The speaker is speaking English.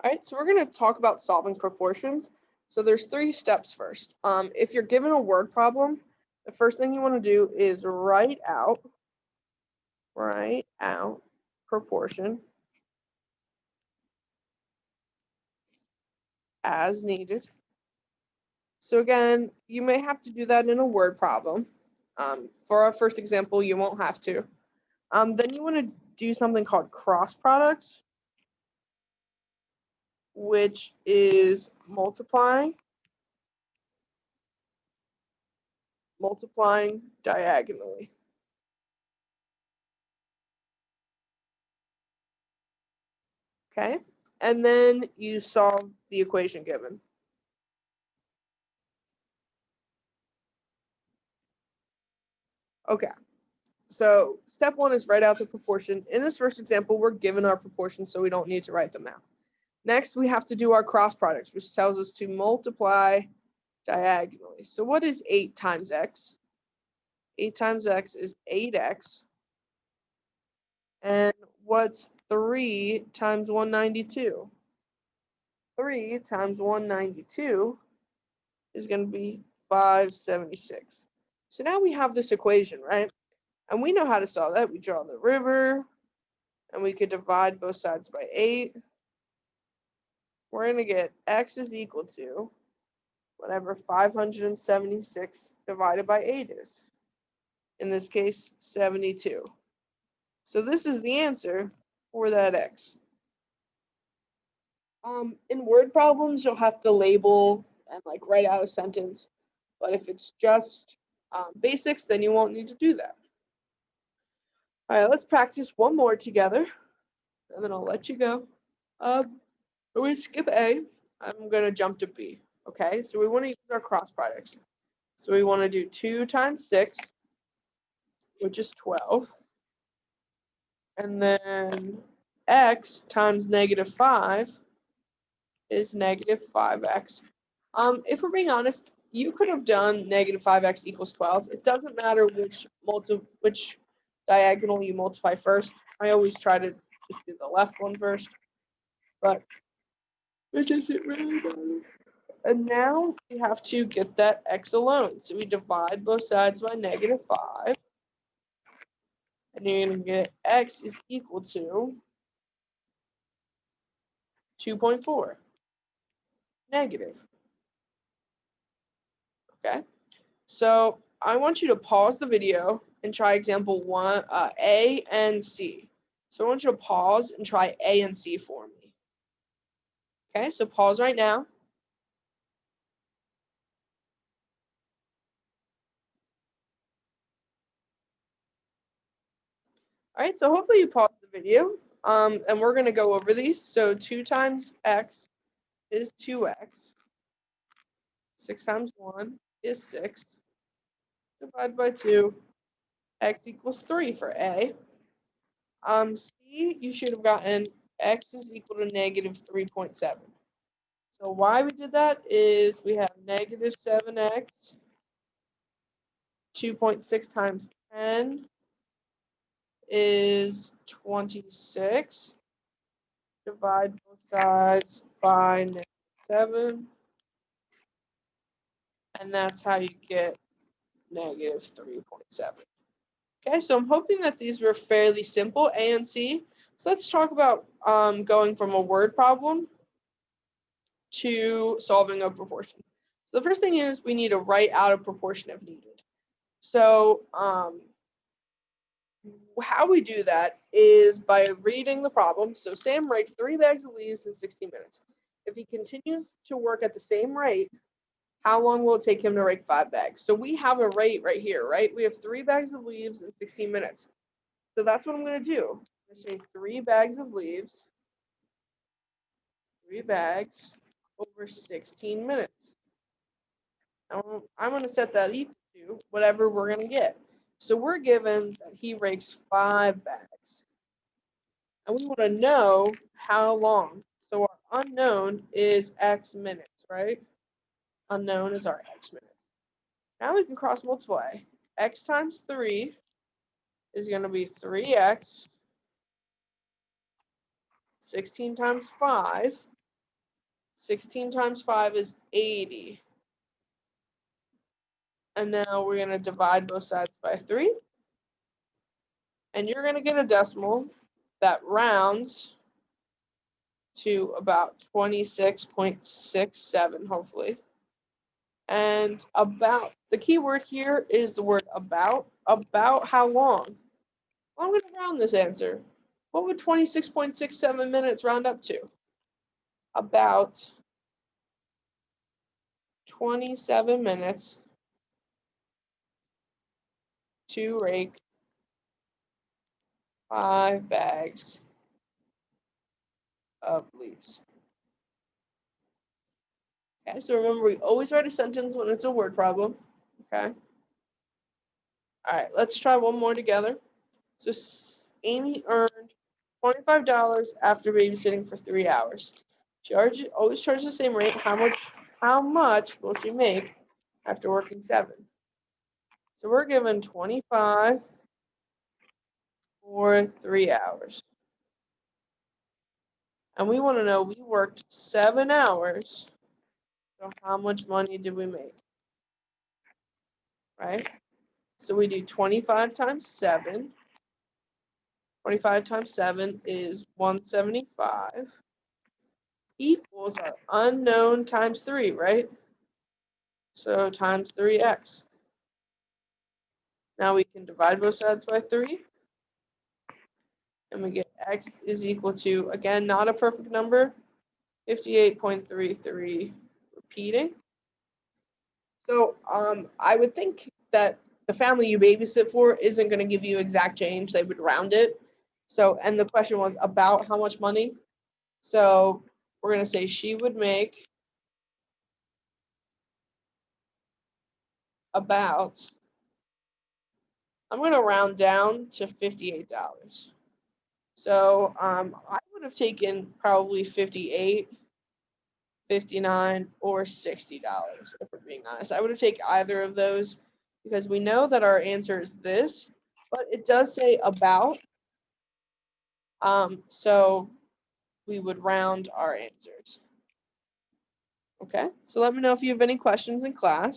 All right, so we're going to talk about solving proportions. So there's 3 steps first. If you're given a word problem, the first thing you want to do is write out proportion as needed. So again, you may have to do that in a word problem. For our first example, you won't have to. Then you want to do something called cross products, which is multiplying diagonally. Okay, and then you solve the equation given. Okay, so step 1 is write out the proportion. In this first example, we're given our proportions, so we don't need to write them out. Next, we have to do our cross products, which tells us to multiply diagonally. So what is 8 times x? 8 times x is 8x. And what's 3 times 192? 3 times 192 is going to be 576. So now we have this equation, right? And we know how to solve that. We draw the river, and we could divide both sides by 8. We're going to get x is equal to whatever 576 divided by 8 is. In this case, 72. So this is the answer for that x. In word problems, you'll have to label and write out a sentence. But if it's just basics, then you won't need to do that. All right, let's practice one more together, and then I'll let you go. We're going to skip A. I'm going to jump to B. Okay, so we want to use our cross products. So we want to do 2 times 6, which is 12. And then x times -5 is -5x. If we're being honest, you could have done -5x equals 12. It doesn't matter which diagonal you multiply first. I always try to just do the left one first, but it doesn't really matter. And now we have to get that x alone. So we divide both sides by -5. And you're going to get x is equal to 2.4. Negative. Okay. So I want you to pause the video and try example 1, A and C. So I want you to pause and try A and C for me. Okay, so pause right now. All right, so hopefully you paused the video. And we're going to go over these. So 2 times x is 2x. 6 times 1 is 6. Divide by 2. X equals 3 for A. C, you should have gotten x is equal to -3.7. So why we did that is we have -7x, 2.6 times 10 is 26. Divide both sides by -7. And that's how you get -3.7. Okay, so I'm hoping that these were fairly simple, A and C. So let's talk about going from a word problem to solving a proportion. So the first thing is we need to write out a proportion if needed. So how we do that is by reading the problem. So Sam raked 3 bags of leaves in 60 minutes. If he continues to work at the same rate, how long will it take him to rake 5 bags? So we have a rate right here, right? We have 3 bags of leaves in 16 minutes. So that's what I'm going to do. I'm going to say 3 bags of leaves, 3 bags over 16 minutes. Now, I'm going to set that equal to whatever we're going to get. So we're given that he rakes 5 bags. And we want to know how long. So our unknown is x minutes, right? Unknown is our x minutes. Now we can cross multiply. X times 3 is going to be 3x. 16 times 5 16 times 5 is 80. And now we're going to divide both sides by 3. And you're going to get a decimal that rounds to about 26.67, hopefully. And about, the key word here is the word about. About how long? Well, I'm going to round this answer. What would 26.67 minutes round up to? About 27 minutes to rake 5 bags of leaves. Okay, so remember, we always write a sentence when it's a word problem. Okay. All right, let's try one more together. So Amy earned $25 after babysitting for 3 hours. She always charges the same rate. How much will she make after working 7? So we're given 25 for 3 hours. And we want to know, we worked 7 hours. So how much money did we make? Right? So we do 25 times 7. 25 times 7 is 175. Equals our unknown times 3, right? So times 3x. Now we can divide both sides by 3. And we get x is equal to, again, not a perfect number, 58.33 repeating. So I would think that the family you babysit for isn't going to give you exact change. They would round it. So, and the question was about how much money. So we're going to say she would make about, I'm going to round down to $58. So I would have taken probably 58, 59, or $60, if we're being honest. I would have taken either of those because we know that our answer is this, but it does say about. So we would round our answers. Okay, so let me know if you have any questions in class.